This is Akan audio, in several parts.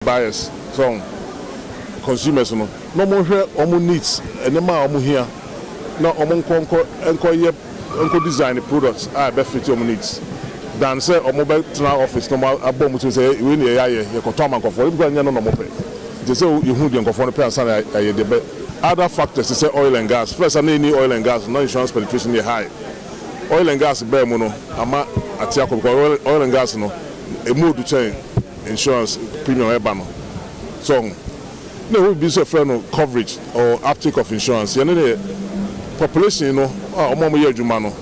buyers, so consumers no more here omu needs and the ma omu here. No omu enko design the products benefit omu needs. Than say omu be tena office no ma abom to say we na ye koto man kofo. Because nya no mo pay. They say you hu the kofo no pay answer ye de other factors say oil and gas. First I need oil and gas, no insurance penetration is high. Oil and gas be mo no ama atiako because oil and gas no a move to change insurance premium eba no. So no we be so friend coverage or uptake of insurance. You know the population you know omo ye adwuma no.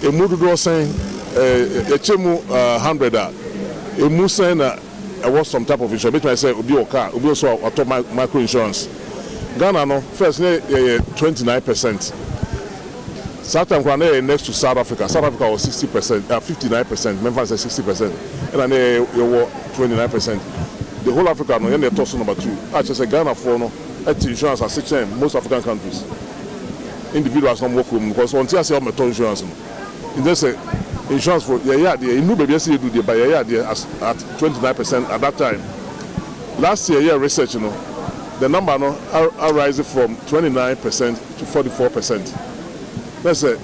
E move do saying a chemu 100 a move saying I was some type of insurance. Because I say obi o car, obi so auto micro insurance. Ghana no first 29%. South Africa next to South Africa. South Africa was 60%, 59%. Memphis is 60%, and then you were 29%. The whole Africa no, they toss number 2. Actually, say Ghana for no, insurance are 6% most African countries. Individuals don't work with them because until I say I'm a insurance, they say insurance for you know baby say you do the buy at 29% at that time. Last year research the number no are rising from 29% to 44%. Let's say,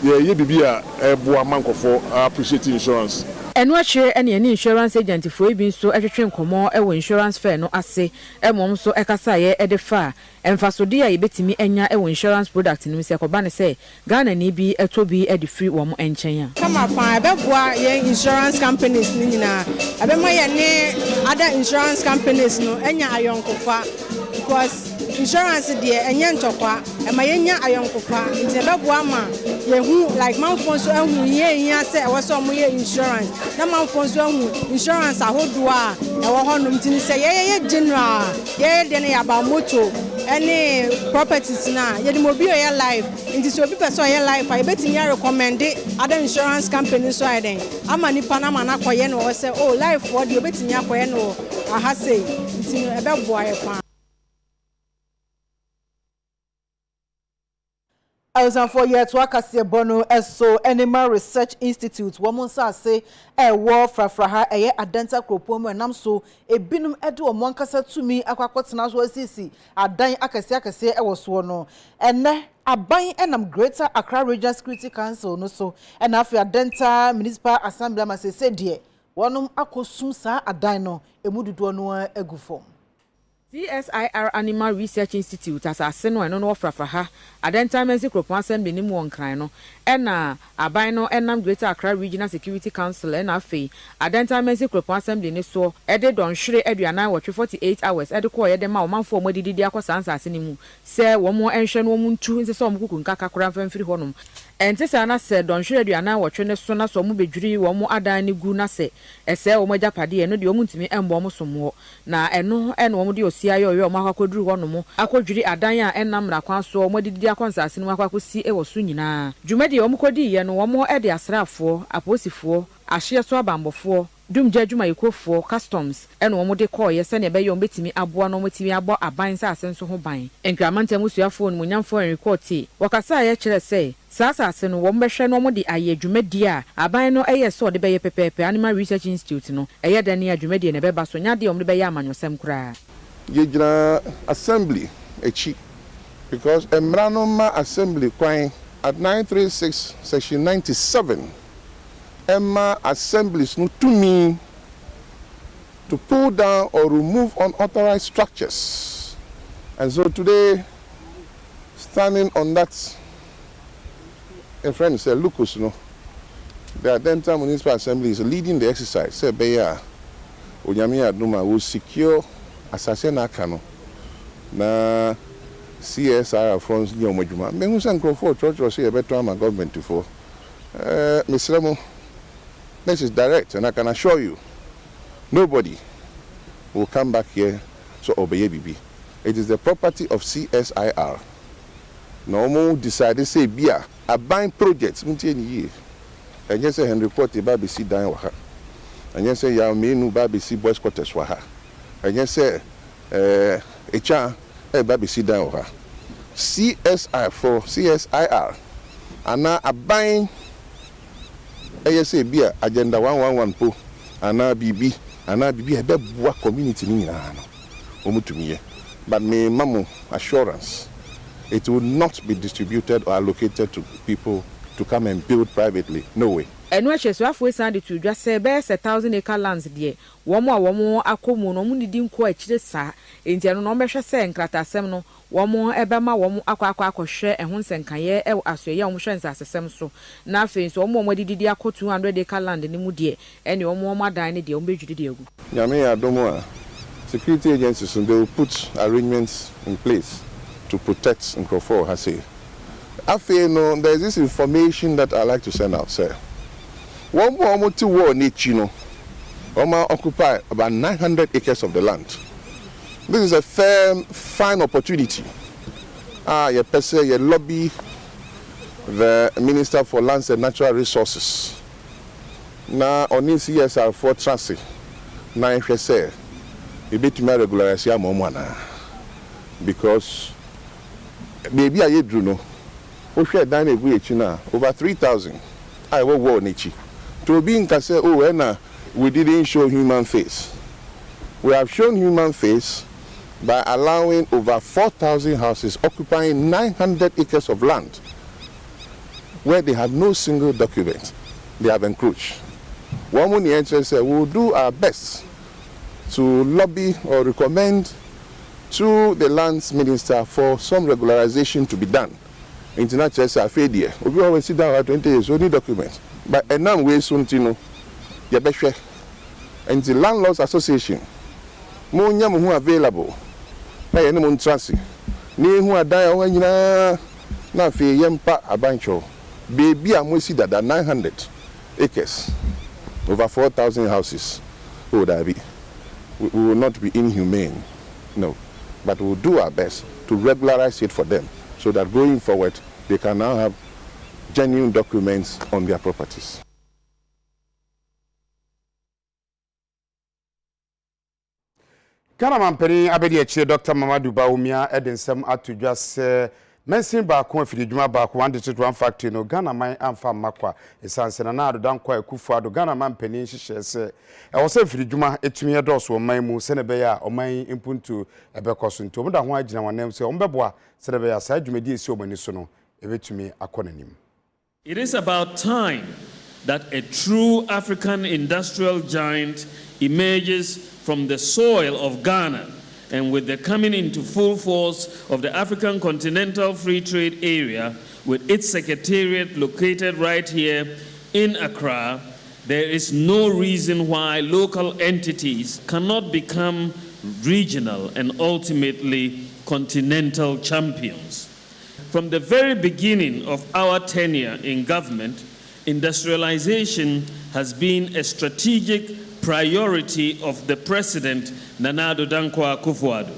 you be a boy manco for appreciating insurance. And what share any insurance agent for you being so educating come insurance fair no ase, mom so ekasaye edefa, and fasodia betimi enya insurance product in Mr. Kobane say, Ghana ni bi etobi edi free woman and Chenya. Come up, I bet insurance companies nina. I bet my other insurance companies no enya ayonkofa because insurance dear enye ntokwa e ma yenya ayonkofa nti e beboa ma ye hu like man fon so ahu ye say e wo so mo ye insurance na man fon so ahu insurance ahodo a e wo honom tin say ye general ye de ne aba moto any properties na ye de mobi ye life nti so obi person ye life I betimi ya recommend other insurance companies so I den ama ni panama na koye no wo say oh life for de obetimi akoye no aha say nti e beboa ye pa. I was on 4 years to Akasia Bono so Animal Research Institute. Woman say a war fraha a adenta kropomo and I'm so a binum edu or monkasa to me aquacotinas was easy. A dying Akasia say I was one. And a buying and I'm greater Accra Regional Security Council no so and Afia Denta Municipal Assembly must say dear. One akosumsa a dino a mudu no a good form. CSIR Animal Research Institute as a seno and no fraha, Adenta Mexico Assembly ni mu nkran no, ena abino enam Greater Accra Regional Security Council and Afia, Adenta Mexico Assembly ni so, ede don shire eduana watch 48 hours, edeko ye de ma omanfo modidi akosa ansase ni mu, se wo mo enhwe no mu ntu nse so omkuku nkaka kora mfamfiri honom. Ente se ana se don shire eduana watch ne so na so mu bedwiri wo mo adan ni gu na se, ese wo mo japade no de wo muntimi embo mo somo, na eno wo mo de osia yo mo akwakoduru honom, akwadwiri adan a enam na kwan so mo didi akonsase ni akwakosi e wo so nyina. Dwumadi wo mo kodi ye no wo mo e de asrafo, aposifo, ahye so abambofo, dumja dwuma yekofo, customs eno wo mo de call ye se ne be yo betimi aboa no motimi abo aban sa asenso ho ban. Enkramanta musuafo no munyamfo report wakasa ye kire se sasa ase no wo mbehwe no mo de aye dwumadi a aban no eye so de be ye pepepe Animal Research Institute no eye da ne adwumadi ne be ba so nya de wo de be ye amanyosem kura. Yejina assembly echi because Emranoma assembly kwan at 936 section 97 Emma assemblies no to mean to pull down or remove unauthorized structures. And so today, standing on that, a friend said, Lucas, no, the Adenta Municipal Assembly is leading the exercise. Say, Beya, Onyamia Duma will secure assassin Akano. Na CSR funds new Mojuma. Mengusan Crawford Church was here better my government before. Miss Remo, this is direct, and I can assure you, nobody will come back here to obey BB. It is the property of CSIR. No decided say beer a buying projects year. And yes, and report the baby see down waha. And yes, say ya menu baby see boys quarters waha. And yes, say a cha a baby see down waha. CSI for CSIR. And now a buying ASA beer agenda 111 po and now BB and I be a beboa community ni nyina no omutumi but me mamu assurance it will not be distributed or allocated to people to come and build privately. No way. Enu ehyeso afo sand to dwa se be 1,000-acre lands de womo akomu no mu nidi nko akire sa enti eno no behwe se nkratasem no womo ebema womo akwa ehun senkaye asoye womo hwe nsasesem so na afi so womo didi akọ 200-acre land ni mu de ene womo madan ne de womo bedwudi de agu. Nyame ya domo security agencies they will put arrangements in place to protect Nkrofo Hase. Afia, no, there is this information that I like to send out, sir. One more to war Nichino. Oma occupy about 900 acres of the land. This is a fine opportunity. You pese, you lobby the Minister for Lands and Natural Resources. Now, on this CSR for Tracy, now if you say, you bet me regularize your mom because maybe I do know. We share down a way over 3,000. I will war Nichi. To be in Kase, we didn't show human face. We have shown human face by allowing over 4,000 houses occupying 900 acres of land where they have no single document. They have encroached. One money said we will do our best to lobby or recommend to the lands minister for some regularization to be done. International Afia, we always sit down at 20 years, only document. But a number way soon to know, and the Landlords Association, more who available, by any one transit, near who are dying when you now fear yampa a bunch of baby. I'm with that 900 acres, over 4,000 houses. Would I be? We will not be inhumane, no, but we will do our best to regularize it for them, so that going forward, they can now have genuine documents on their properties. Ghana mampeni abedi echi Dr. Mamadu Bawumia edensem atudwa se mensin ba ko afiri dwuma ba ko 1 factory no Ghana man amfa makwa esanse na ado dankwa ekufu ado Ghana mampeni hihye se e wo se afiri dwuma etumi edoso man mu se ne be ya oman impuntu ebekoso nti omuda ho agina wanem se ombeboa se ne be ya sa dwumadi esi omani so no ebetumi akonanim. It is about time that a true African industrial giant emerges from the soil of Ghana, and with the coming into full force of the African Continental Free Trade Area, with its secretariat located right here in Accra, there is no reason why local entities cannot become regional and ultimately continental champions. From the very beginning of our tenure in government, industrialization has been a strategic priority of the President, Nana Addo Akufo-Addo.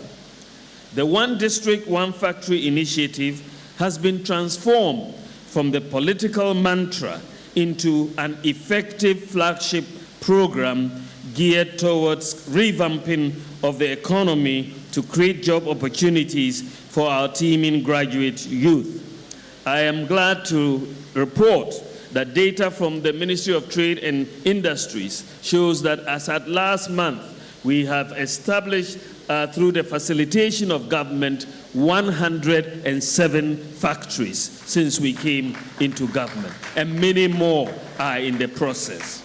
The One District, One Factory initiative has been transformed from the political mantra into an effective flagship program geared towards revamping of the economy to create job opportunities for our teeming graduate youth. I am glad to report that data from the Ministry of Trade and Industries shows that as at last month, we have established through the facilitation of government 107 factories since we came into government, and many more are in the process.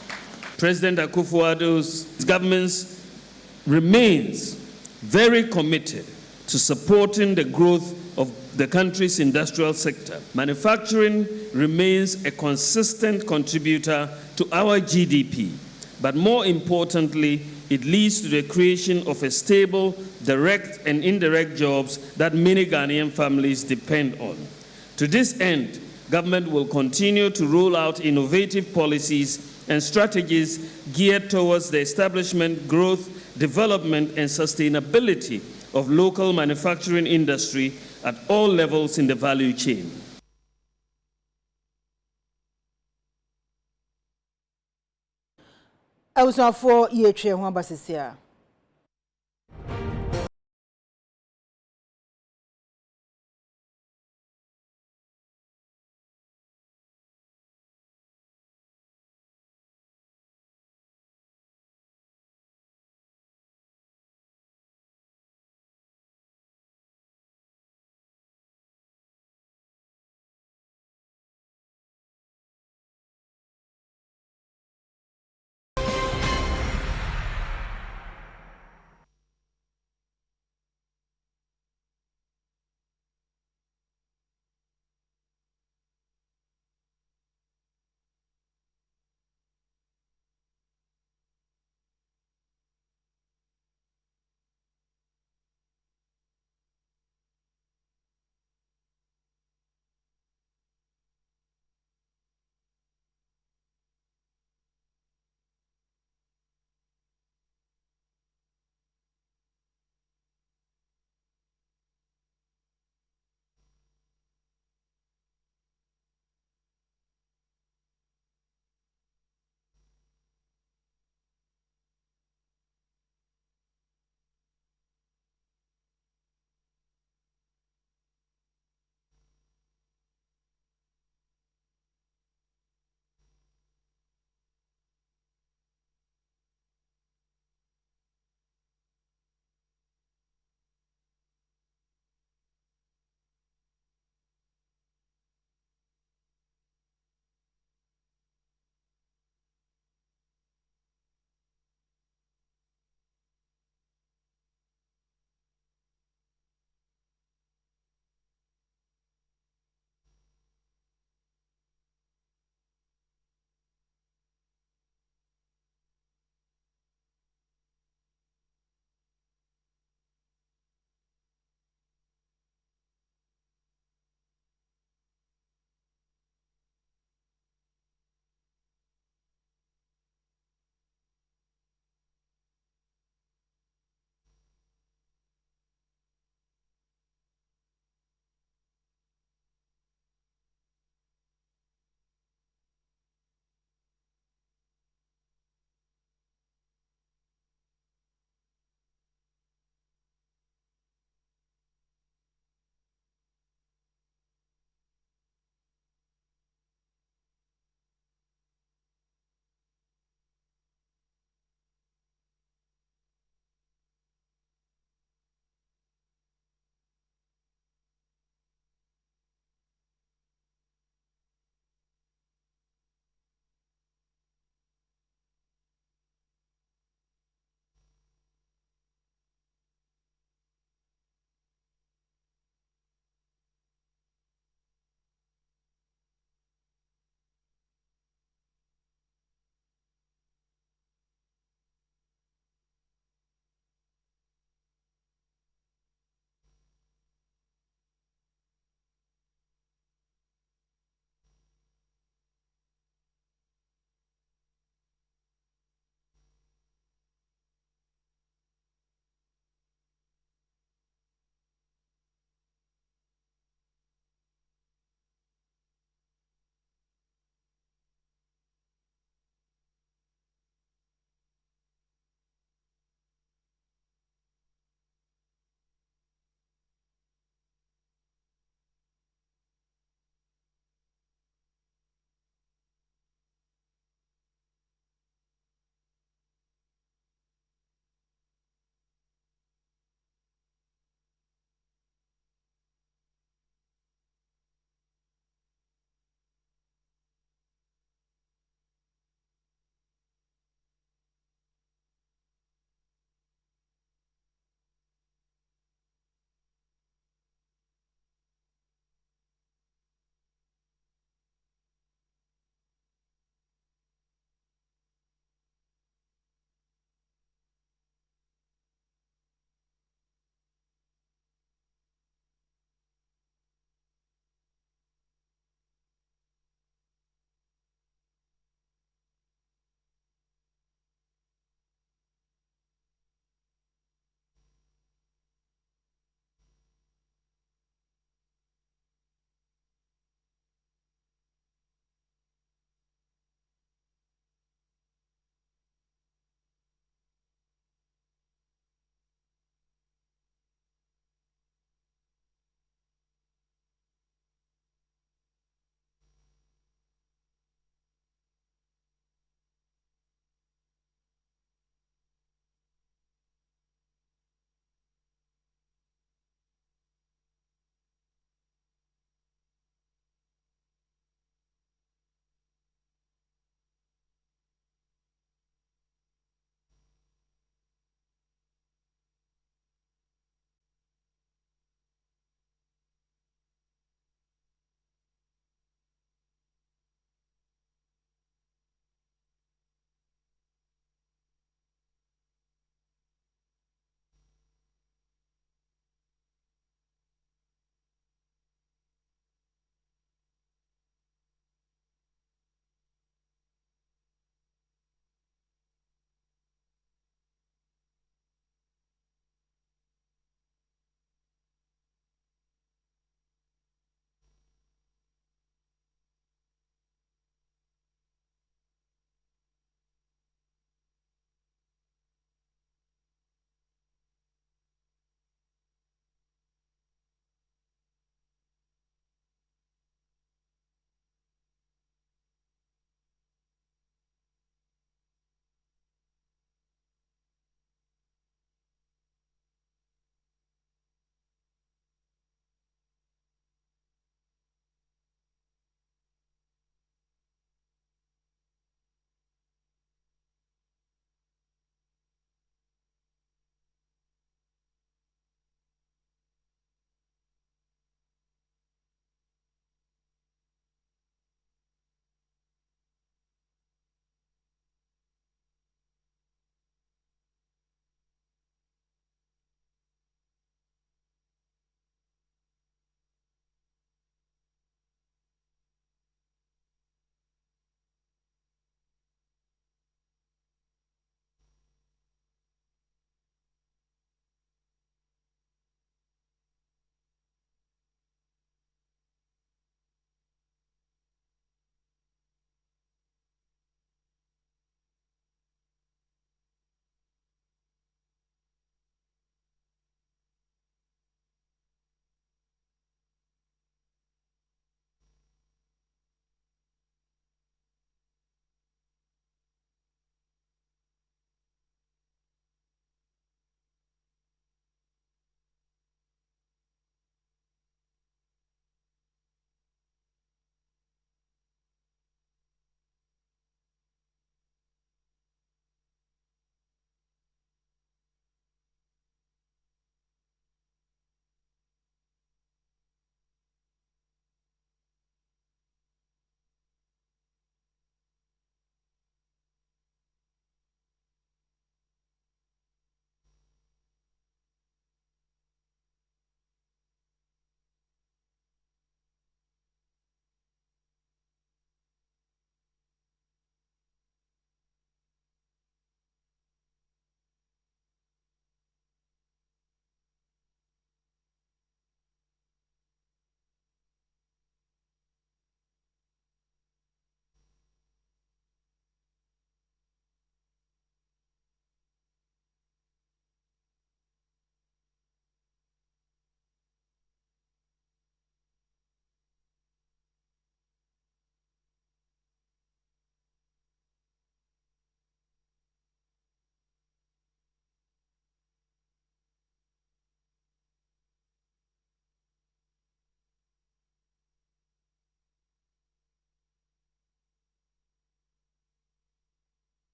President Akufo-Addo's government remains very committed to supporting the growth of the country's industrial sector. Manufacturing remains a consistent contributor to our GDP, but more importantly, it leads to the creation of a stable, direct and indirect jobs that many Ghanaian families depend on. To this end, government will continue to roll out innovative policies and strategies geared towards the establishment, growth, development and sustainability of local manufacturing industry at all levels in the value chain. I was not for year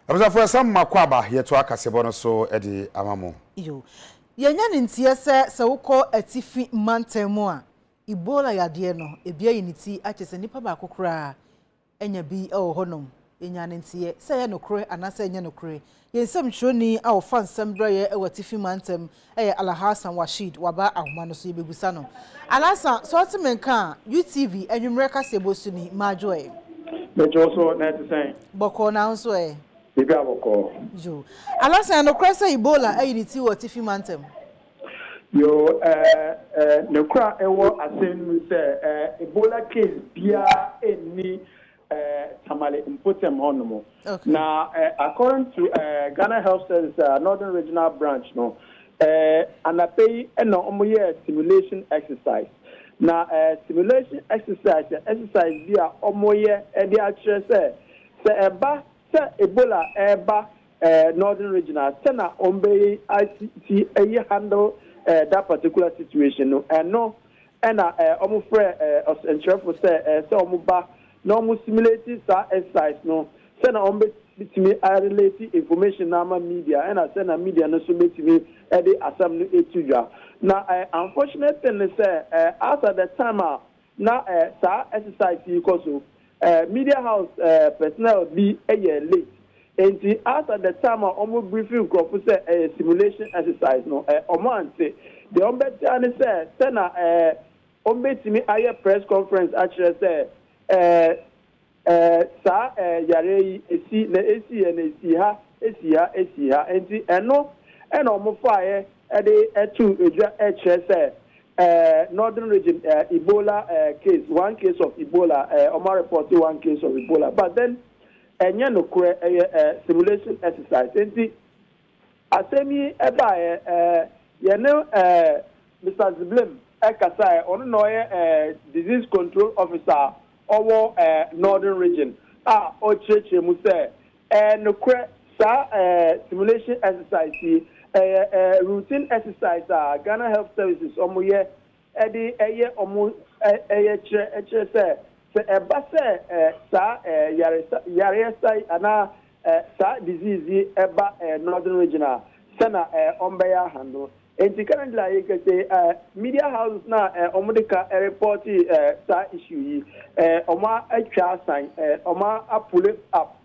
Abusafo sam makwaba yeto akasebo no so edi amamo. Yo. Yenya ntie se wokọ atifi mantemu a Ebola yade no ebia yiniti achese nipa ba kokora enya bi e wo honom enya ntie se ye nokre anase enya nokre yensem choni a wo fa nsem broye e watifi mantem e Alhassan Washid waba ahoma no so yebegusa no Alhassan so otimenka UTV enwumre kasebo suni majoe mejo so na te sen boko na nso e bibi aboko jo Alhassan no kresa Ebola ayiniti watifi mantem yo nokra ewo asen se Ebola case bia eni tamale impotem honomo. Okay. Now, according to Ghana Health Service Northern Regional Branch, no, and I pay no omoye simulation exercise. Now, simulation exercise via omoye edi actually say eba se Ebola eba Northern Regional se na ombe ICT handle that particular situation no and no and omo frɛ ɔsɛnkyerɛfo sɛ omo no simulating exercise no send on betimi relate information na media and I send a media no so betimi e dey asam no etudwa na unfortunate thing is after the time na exercise because media house personnel be late and after the time almost briefing crop say simulation exercise no ante the ombeti say send ombetimi aye press conference actually say yare esi na esi ha enti eno omo faaye e dey etu edwa say Northern Region Ebola case one case of Ebola omo report one case of Ebola but then enye no kure simulation exercise enti asemi eba ye no Mr. Ziblim ekasa ono no disease control officer our Northern Region. O church mu say no simulation exercise routine exercise Ghana Health Services omoye edi omo say eba say yare say ana disease eba Northern Region sana ombeya handle. And currently, I can say media houses now omodika report issue oma sign oma pull it up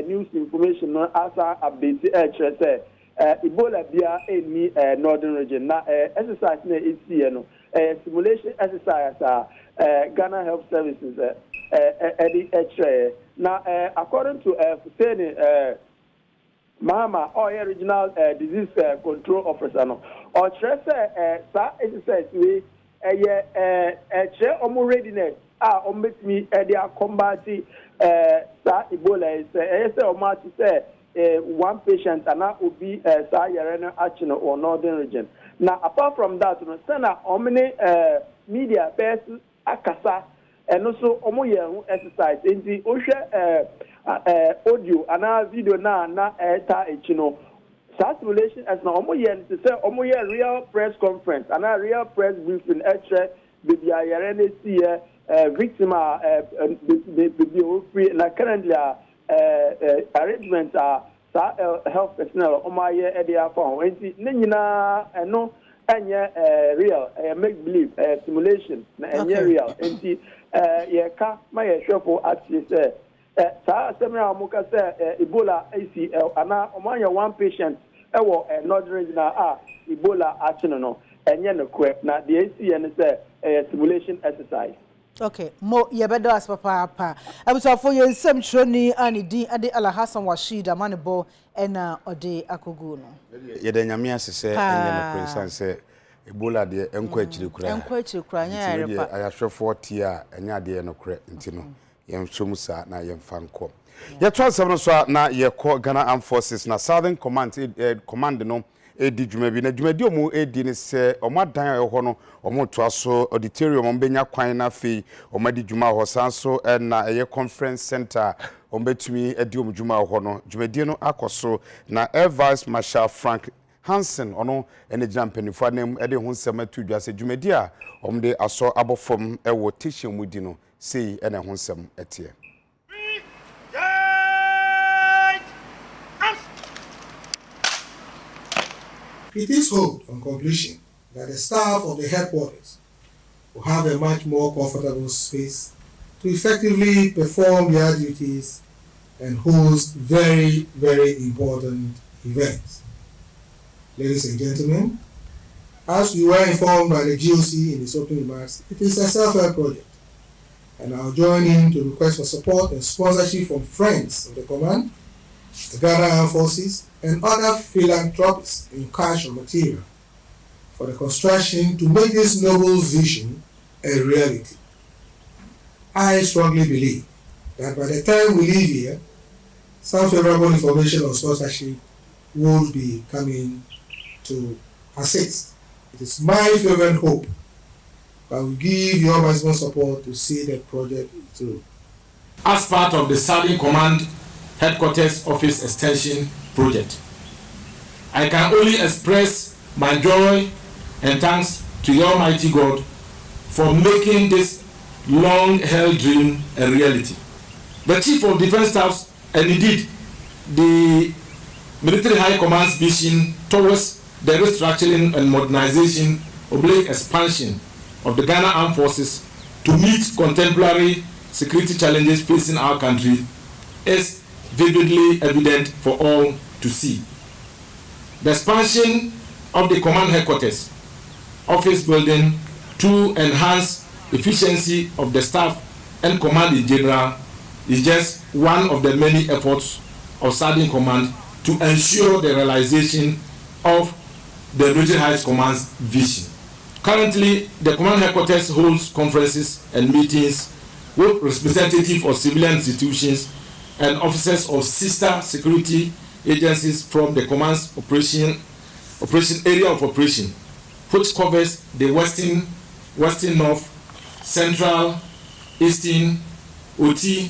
news information no asa update say Ebola bia eni Northern Region na exercise na esi no simulation exercise Ghana Health Services edi na according to saying Mama, regional disease control officer no. Or stress exercise we omo readiness me their combat Ebola is say omo say one patient and that will be yareno action or Northern Region. Now apart from that, no sena omni media person akasa and also omo exercise in the audio and video na eta echino simulation as na omoye to say omoye real press conference and a real press briefing extra baby ayare see victim be free na currently arrangement health personnel omoye e dey afọ enti nyina eno enye real make believe simulation na enye real enti ye ka ma ye hwefo actually say Semra Muka say Ebola ACL and omanya one patient ewo Northern Regional Ebola action no enye no kwe na the ACN say simulation exercise. Okay, mo yebedo as papa. Abusafo ye nsem choni ani din ade Alhassan Washid amanebo ena ode akogu no. Ye de nyame asese enye no kwe sanse Ebola de enko akiri kura nya yarepa ayahwefo tie a enya de no kwe ntino yemsomsa na yemfanko ye to asem no so na ye ko Ghana Armed Forces na Southern Command no edi dwuma bi na dwuma di omo edi ne se omadan ho no omo to aso auditorium ombenya kwan na fe omadi dwuma ho sanso na ye conference center ombetumi edi omo dwuma ho no dwuma di no akoso na Air Vice Marshal Frank Hansen ono ene gina mpanifo anem ede ho nsem atudwa se dwuma di a omde aso abofom ewo teaching mudi no sei ene ho nsem etie It is hoped on completion that the staff of the headquarters will have a much more comfortable space to effectively perform their duties and host very, very important events. Ladies and gentlemen, as we were informed by the GOC in its opening remarks, it is a self-help project, and I'll join in to request for support and sponsorship from friends of the command, the Ghana Armed Forces, and other philanthropists in cash or material for the construction to make this noble vision a reality. I strongly believe that by the time we leave here, some favorable information on sponsorship will be coming to assist. It is my fervent hope that we give your maximum support to see the project through. As part of the Southern Command Headquarters Office Extension Project, I can only express my joy and thanks to the Almighty God for making this long-held dream a reality. The Chief of Defense Staff and indeed the Military High Command's vision towards the restructuring and modernization oblique expansion of the Ghana Armed Forces to meet contemporary security challenges facing our country is vividly evident for all to see. The expansion of the command headquarters office building to enhance efficiency of the staff and command in general is just one of the many efforts of Southern Command to ensure the realization of the Military High Command's vision. Currently, the command headquarters holds conferences and meetings with representatives of civilian institutions and officers of sister security agencies from the command's operation area of operation, which covers the western, north, central, eastern, OT,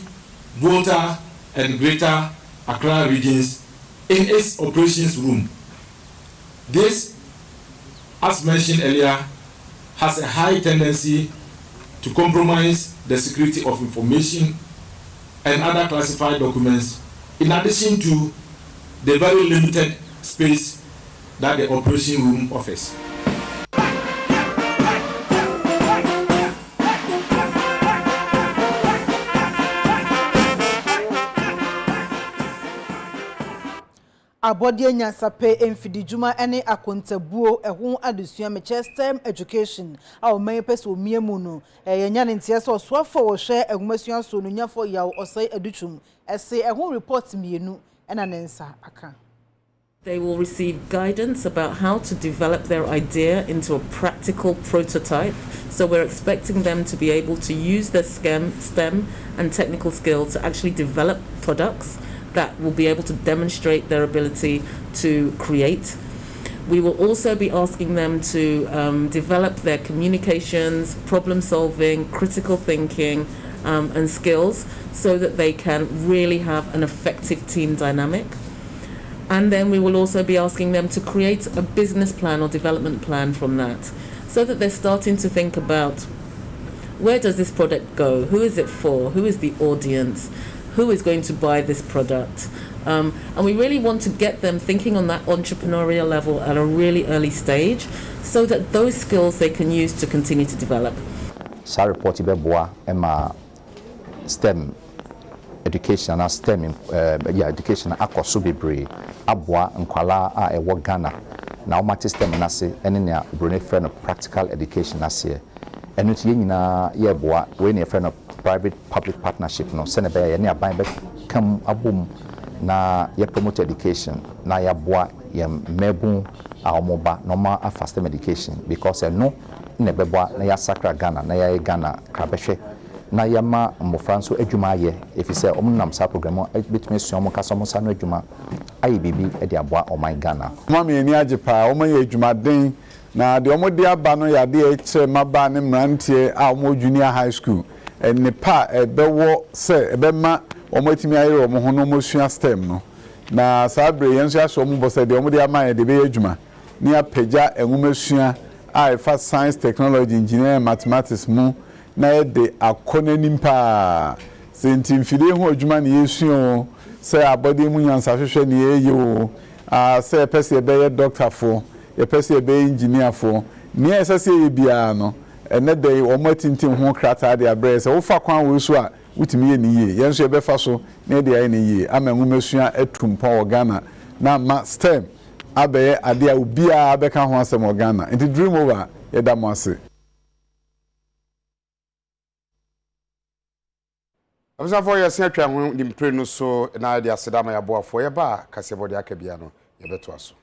Volta, and Greater Accra regions in its operations room. This, as mentioned earlier, has a high tendency to compromise the security of information and other classified documents, in addition to the very limited space that the operation room offers. Abodie nyasape emfidijuma ene akontabuo ehun adusua meche STEM education a o man pese o miemu no yenya ne ntia so soafo wo hwe ehumasuan so no nyafo yawo osai adutwum ese ehun report mienu ena nensa aka. They will receive guidance about how to develop their idea into a practical prototype. So we're expecting them to be able to use their STEM and technical skills to actually develop products that will be able to demonstrate their ability to create. We will also be asking them to develop their communications, problem solving, critical thinking, and skills so that they can really have an effective team dynamic. And then we will also be asking them to create a business plan or development plan from that, so that they're starting to think about where does this product go, who is it for, who is the audience, who is going to buy this product. And we really want to get them thinking on that entrepreneurial level at a really early stage, so that those skills they can use to continue to develop. Sa report ibeboa ema STEM education and STEM education akoso bebre aboa nkwala a ewo Ghana na omate STEM nase ene ne brone friend practical education nase eno tie nyina ye boa we ne friend private public partnership no se ne be ye ne aban be kam abom na ye promote education na ya boa ye mebu a omoba no ma afa STEM education because no ne beboa na ya sakra Ghana na ya Ghana krabehwe na yama mofranso adwuma ye efise omnam sa program betumi suomo kasomo sa no adwuma ayi bibi e de aboa oman Ghana mama eni ajepa oman ye adwuma den na de omode aba no ya de e kire maba ne mrantie a omo junior high school ene pa ebewo se ebema omotimi ayere omo ho no mosua STEM no na sabre yenso aso omo bo se de omode ama ye de be adwuma ni apagya enwumasua a efa science technology engineering mathematics mu na de akona nimpa sentim fide ho adwuma ne yesuo se abode mu nyansa hwehwe ne yeye o se pese be ye doctor fo ye pese be engineer for ne esase ye bia no ene dey o matintim ho krata de abrɛ sɛ wo fa kwan wo so a wutimi ye ni ye yenso ye befa so ne de aye ni ye amenwumesua etumpɔ wɔ Ghana na ma STEM abɛyɛ ade a obia abɛka ho asɛm wɔ Ghana nti dream over ye da mo ase. Abusafo ya se atwa ho dimpre no so na de asedama ya boafo ye ba kasebode akabia no ye beto aso.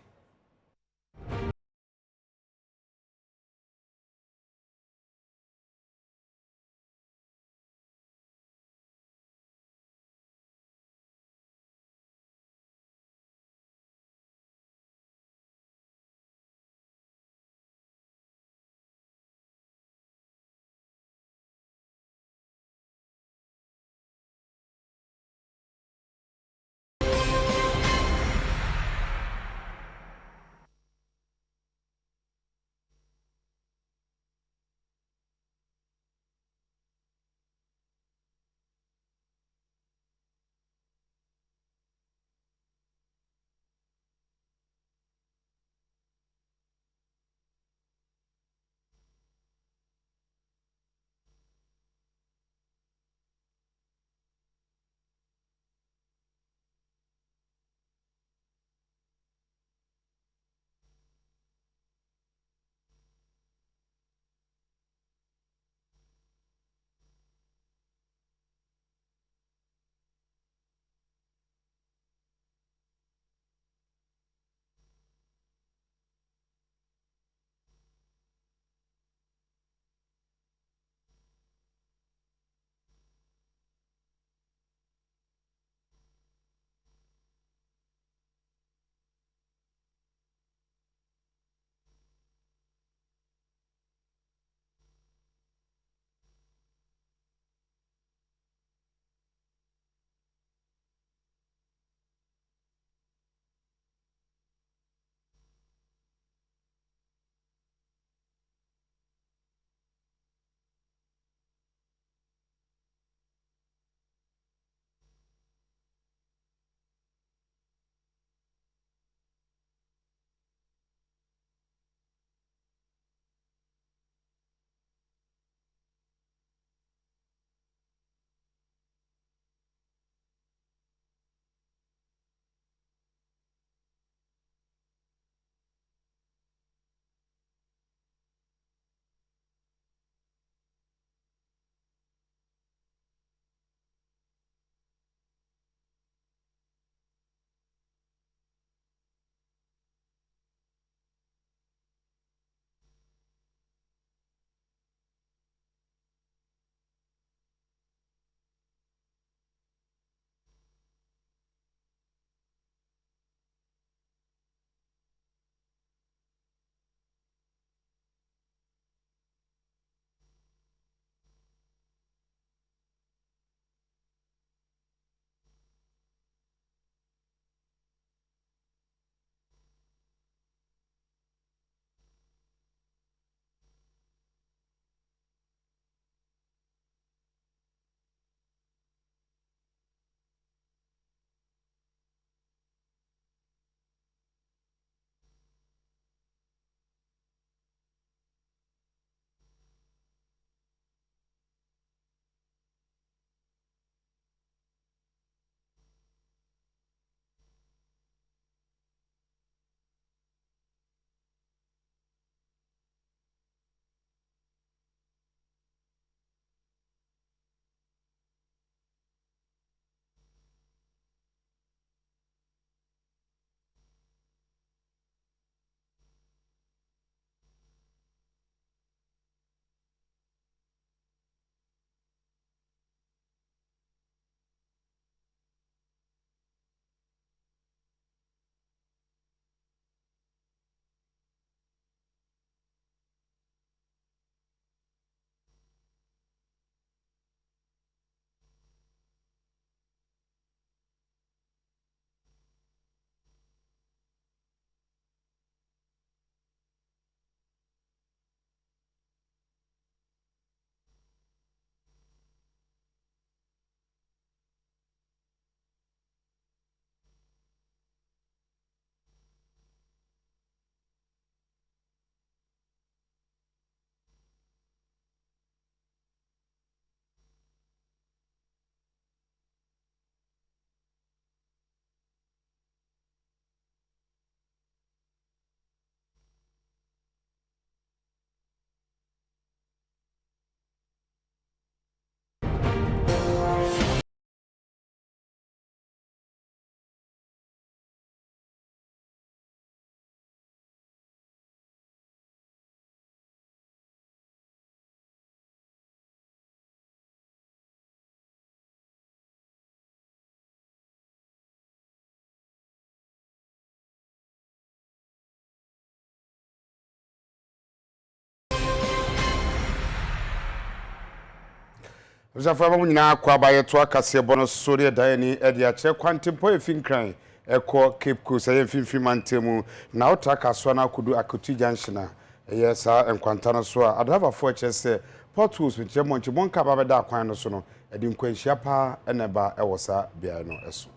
Zafa mu nyina kwa baye to akase bono sori daani e dia che kwantempo efinkran ekọ Cape Coast e finfimantemu na otaka so na kudu akutu junction yes enkwanta no so adava fo chese portals with jemonche monka ba beda kwan no so no e di nkwanhia pa eneba e wosa bia no eso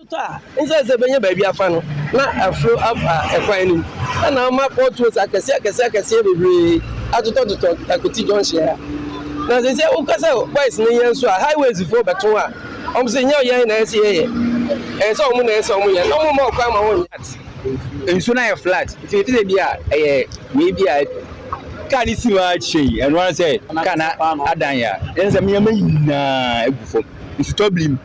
ta nse benye ba bia fa no na afro ekwan ni na ma portals akese bebre atototo akutu junction na se ukasa boys ni yenso highways fo beto a se nya yan na ese ye so omu na ese omu ye no mo ma kwa ma won enso na flat ti bia we bia ka ni siwa chei eno an say ka na adan ya ense me na egufo isitoblim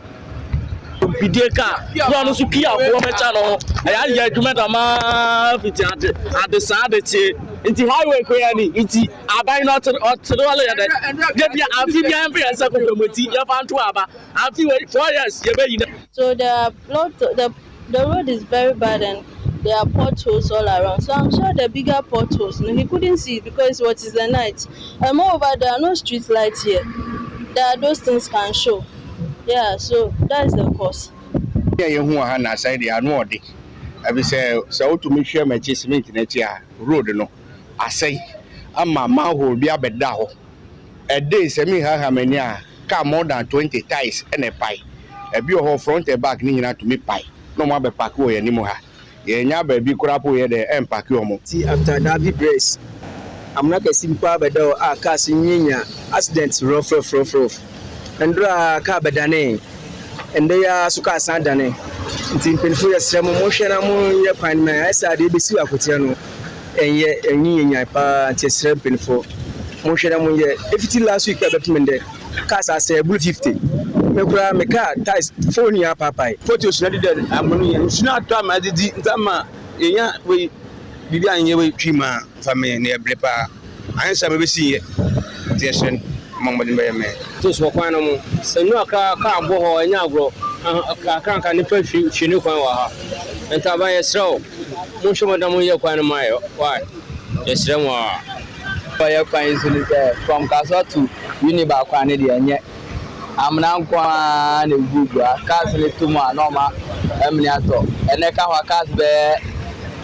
bidie ka no no so pia bo mecha no ya document ama fiti ade sa ade che inti highway ko ya ni inti abai no to wala ya de bia afi bia en pia sa ko promoti ya fa nto aba afi 4 years ye be yin. So the road is very bad and there are potholes all around. So I'm sure the bigger potholes, he couldn't see it because what is the night. And moreover, there are no street lights here. There are those things can show. Yeah, so that is the cause. Yeah, you who na side they are no dey. I be say so to make sure my cement na tia road no. I say ama manhole bi abeda ho. A day say me ha many a car more than 20 ties and a pie. E bi ho front and back ni nyina to me pie. No more be park wo ye ni mo ha. Ye nya ba bi kura po ye de em park yo mo. See after that be brace. I'm not a simple bedo a car nyinya accident rough. And car bedane and they are suka sandane. It's in painful as some motion among your pine man. I said, they be see a cotiano and yet a nyinya pa chesser painful motion among ye. If it's last week, I recommend cars I say blue 50. Me car ties 4 year papa. Photos not did ammonia. It's not time I did Zama. Yeah, we began your chima for me near Blepa. I answer maybe see it. Just walk on so no car go and yagro can't nipa chinu kwan wa and taban so much madam ye kwan mayo why yes remwa by kwan from Kaso to Uniba kwan de enye amna kwa na gugwa cars le tuma normal amniato ene ka wa cars be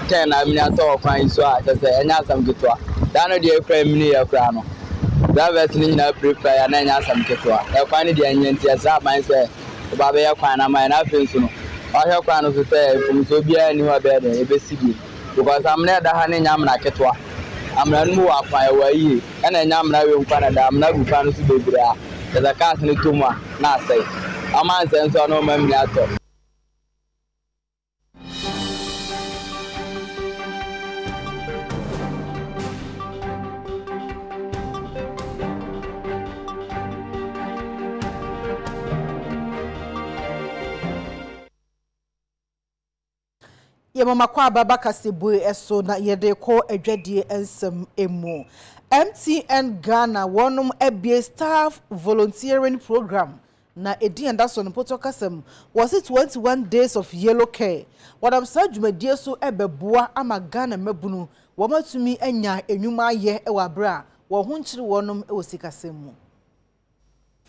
10 amniato kwan so a just enya sam gitwa dan no de kwan mini ya kwan no drivers ni na prepare na nya sam ketwa e kwan de anyanti asa man say ba be ya kwan na man na fensu no o hwe kwan no say fum so bia ni wa be de e be sigi because amna da ha ne nya amna ketwa amna nu wa kwan wa yi na nya amna we kwan da amna bu kwan so be bra da cars ni tuma na say aman say so no mam ni ato. Ye mama kwa baba kasebo eso na yede ko adwadie ensem emu MTN Ghana wonum ebie staff volunteering program na edi enda so no poto kasem was it 21 days of yellow care wadam sa dwumadie so ebeboa ama Ghana mabunu womatumi anya enwuma ye ewa bra wo hunchiri wonum ewosikasem mu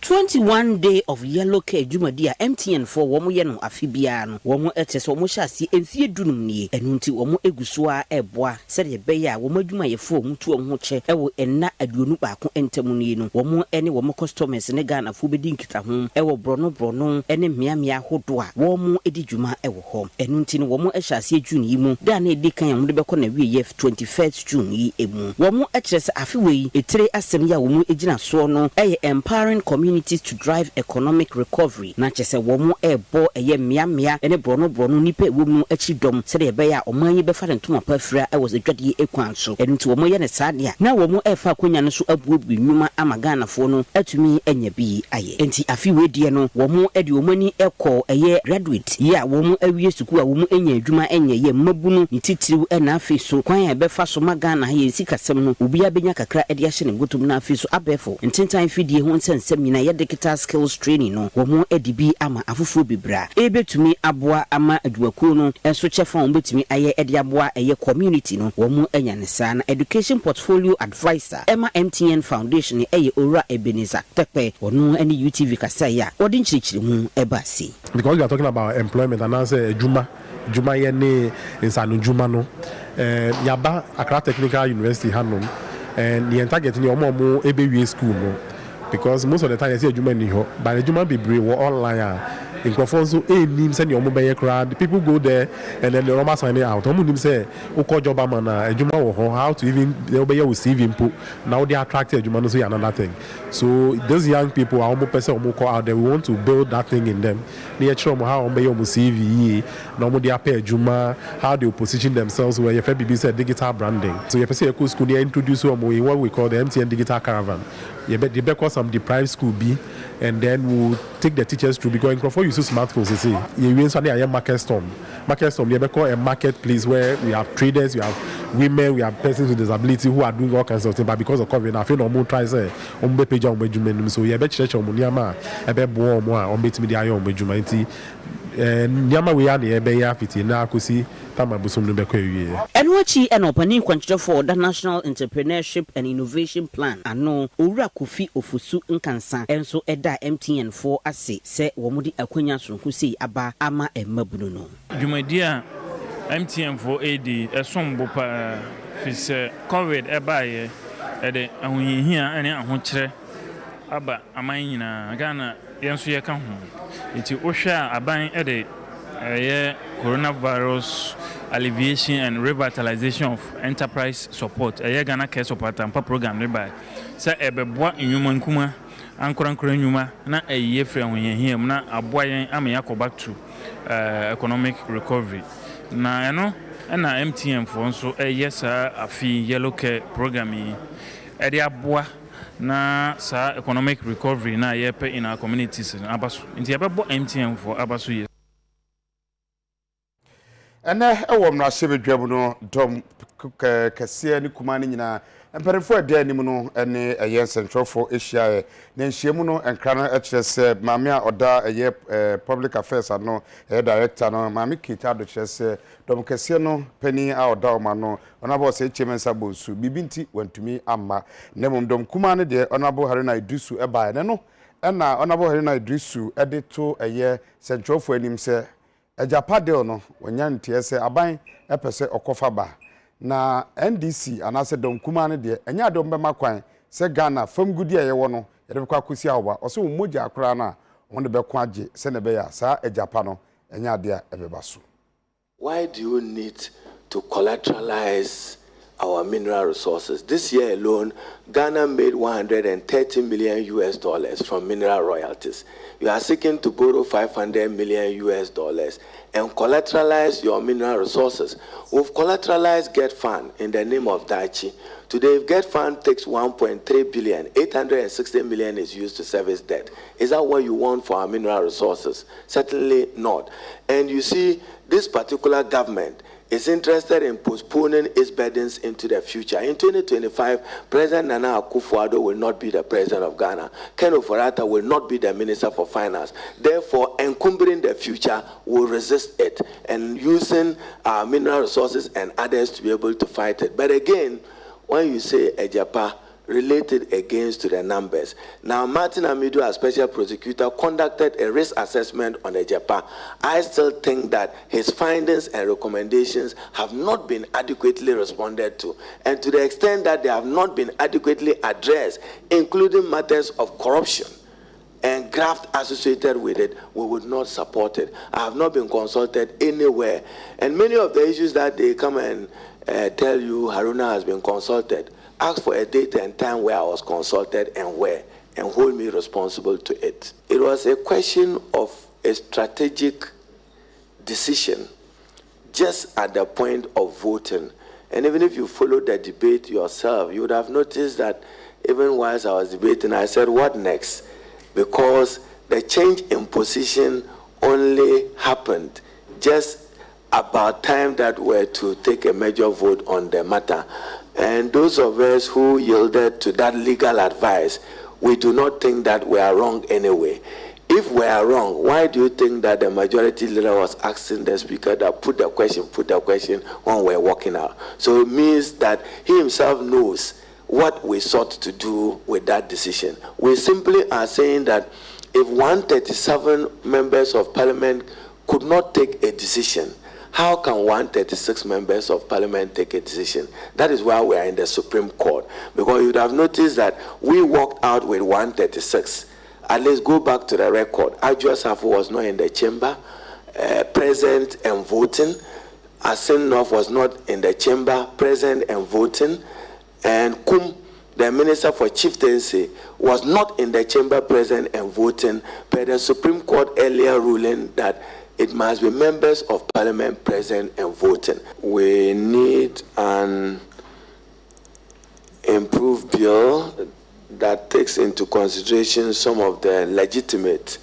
21 day of yellow care Jumadia MTN for womo ye no afibia no womo etese womo hyase emfie dunum nie enunti womo eguso a eboa sede ye be ya womo adwuma ye fo mutu ho che ewo enna aduonu baako entamu nie no womo ene womo customers ne Ghana fo bedi nkita ho ewo brono ene miamia hodo a womo edi dwuma ewo ho enunti no womo hyase June yi mu da na edi kan ya mo de beko na wie ye 21st June yi emu womo etese afiwe etire asem ya womo egina so no eye empowering communities to drive economic recovery na chese womo ebo eye miamia ene brono nipa womu achidom se de be ya oman yi be fa ntoma pafra e was adwade ekwan so enti womo ye ne saade a na womo efa konya no so abuobu nwuma ama Ghana fo no atumi anya bi aye enti afi wedie no womo ede omani ekọ eye graduate ya womo awie suku a womo anya adwuma anya ye mabunu ni titiriw e na afi so kwan ya be fa so ma Ghana ye sikasem no obi abenya kakra ede ahye ne gotom na afi so abefo ntentan fidie ho nsensem na ye digital skills training no wo mo edibi ama afoforo bibra ebetumi aboa ama aduakuo no enso chefa wo betumi aye ede aboa eye community no wo mo anya ne saa na education portfolio advisor Emma MTN Foundation eye ora Ebenezer Tepe wono ene UTV kasa ya wodi nchirichiri mu ebasi because we are talking about employment and answer juma ye ne insanu juma no yaba Accra Technical University hanom and the target ni omo ebewie school no because most of the time you see juma ni ho but the juma be brave online in Confonso nim send your mobile crowd people go there and then the normal sign out nim say o job man ejuma wo how to even they obey receive input now they attract ejuma no so another thing so those young people are almost person call out there we want to build that thing in them near chom how obey CV no mo they pay ejuma how they position themselves where your FBB said digital branding so your person school they introduce what we call the MTN digital caravan you bet because some deprived school B and then we'll take the teachers through because before you use smartphones you see you win so there market storm you be call a marketplace where we have traders, we have women, we have persons with disability who are doing all kinds of things but because of COVID I feel no more try say on be page on be so you be church on niama e be bo mo a on be timi dey on be juma nti niama we ya na e be ya fiti na akosi tama busum no be kwa wie enwachi enopani kwanchefo the National Entrepreneurship and Innovation Plan ano owura Kofi Ofusu nkansa enso eda MTN 4 ase se womudi akwanya sonko sei aba ama emmabunu no Jumadia MTN 4AD esombo pa fise COVID ebaye ede ahunhia ene ahokyere aba aman nyina Ghana yenso ye ka ho enti ohwa aban ede coronavirus alleviation and revitalization of enterprise support Ghana care support and program nearby say ebeboa enwuma nkuma ankora enwuma na free ahunhia na aboa yen amya go back to economic recovery na na MTN for so sa afi yellow care program yi aboa na sa economic recovery na yepe in our communities abaso nti ebebo MTN for abaso ye ene ewo mra sebedwam no dom kase ni kuma ni nyina emperefo ade anim no ene eye centralfo asia na nhyiemu no enkra no ekirese maame a oda eye public affairs ano director no maame kita do kirese dom kase no pani a oda o ma no onabo se chemensa bonsu bibinti wantumi amma nemom dom kuma ne de onabo Haruna Idrisu eba ne no ena onabo Haruna Idrisu ede to eye centralfo anim se Ejapade no wanyantie se aban epese okofa ba na NDC anase dom kuma ne de enya dom be makwan se Ghana famgudi ayewo no yede be kwakosi awoba o se moja akra na wonde be kwa age se ne be ya sa ejapa no enya de ebeba so. Why do you need to collateralize our mineral resources? This year alone, Ghana made $130 million from mineral royalties. You are seeking to borrow $500 million and collateralize your mineral resources. We've collateralized Get Fund in the name of Daichi. Today, if Get Fund takes 1.3 billion, 860 million is used to service debt. Is that what you want for our mineral resources? Certainly not. And you see, this particular government is interested in postponing its burdens into the future. In 2025, President Nana Akufo-Addo will not be the president of Ghana. Ken Ofori-Atta will not be the minister for finance. Therefore, encumbering the future will resist it and using our mineral resources and others to be able to fight it. But again, when you say Ejapa, related against to the numbers. Now, Martin Amidu, as special prosecutor, conducted a risk assessment on Ejapa. I still think that his findings and recommendations have not been adequately responded to. And to the extent that they have not been adequately addressed, including matters of corruption and graft associated with it, we would not support it. I have not been consulted anywhere. And many of the issues that they come and tell you Haruna has been consulted, ask for a date and time where I was consulted and where, and hold me responsible to it. It was a question of a strategic decision just at the point of voting. And even if you followed the debate yourself, you would have noticed that even whilst I was debating, I said, what next? Because the change in position only happened just about time that were to take a major vote on the matter. And those of us who yielded to that legal advice, we do not think that we are wrong anyway. If we are wrong, why do you think that the majority leader was asking the speaker that put the question when we're walking out? So it means that he himself knows what we sought to do with that decision. We simply are saying that if 137 members of parliament could not take a decision, how can 136 members of parliament take a decision? That is why we are in the Supreme Court. Because you would have noticed that we walked out with 136. At least go back to the record. Adutuwmwaa was not in the chamber, present and voting. Asim was not in the chamber, present and voting. And Kum, the Minister for Chieftaincy, was not in the chamber, present and voting, but the Supreme Court earlier ruling that it must be members of parliament present and voting. We need an improved bill that takes into consideration some of the legitimate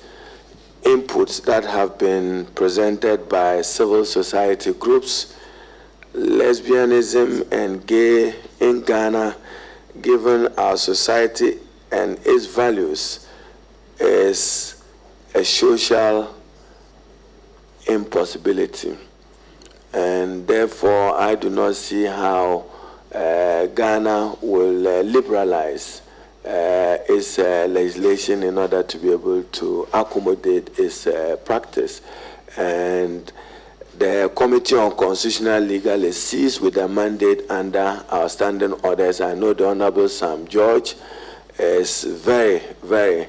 inputs that have been presented by civil society groups. Lesbianism and gay in Ghana, given our society and its values, is a social impossibility. And therefore, I do not see how Ghana will liberalize its legislation in order to be able to accommodate its practice. And the Committee on Constitutional Legal is seized with a mandate under our standing orders. I know the Honorable Sam George is very, very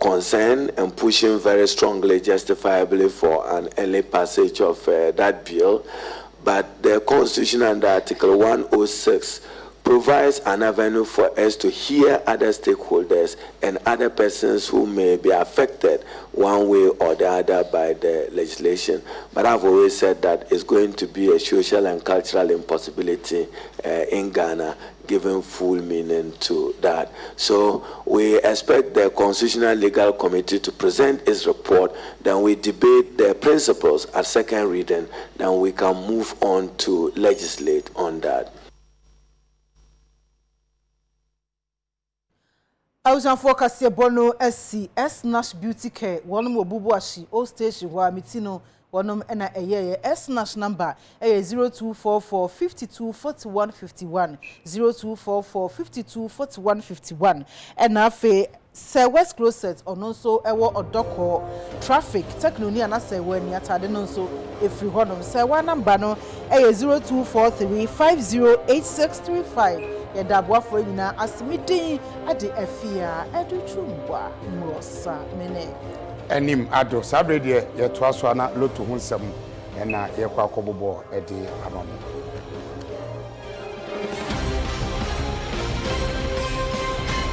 concerned and pushing very strongly, justifiably, for an early passage of that bill. But the Constitution under Article 106 provides an avenue for us to hear other stakeholders and other persons who may be affected one way or the other by the legislation. But I've always said that it's going to be a social and cultural impossibility in Ghana, giving full meaning to that. So we expect the Constitutional Legal Committee to present its report, then we debate the principles at second reading, then we can move on to legislate on that. Awusanfo kase bono S Nash Beauty Care wonum obubu ashi o station wa mitino wonum ena eye S Nash number 0244 52 41 51 0244 52 41 51 ena afi se West Closet ono so ewo odoko traffic technology na se we ni atade no so efri honum se wa number no 0243 508635 Yedabwa for nyina asimidin ade Afia Adutuwmwaa Morosa mene Anim Addo sabrede ye toaso na loto hunsam na ye kwa kobobo ede amamu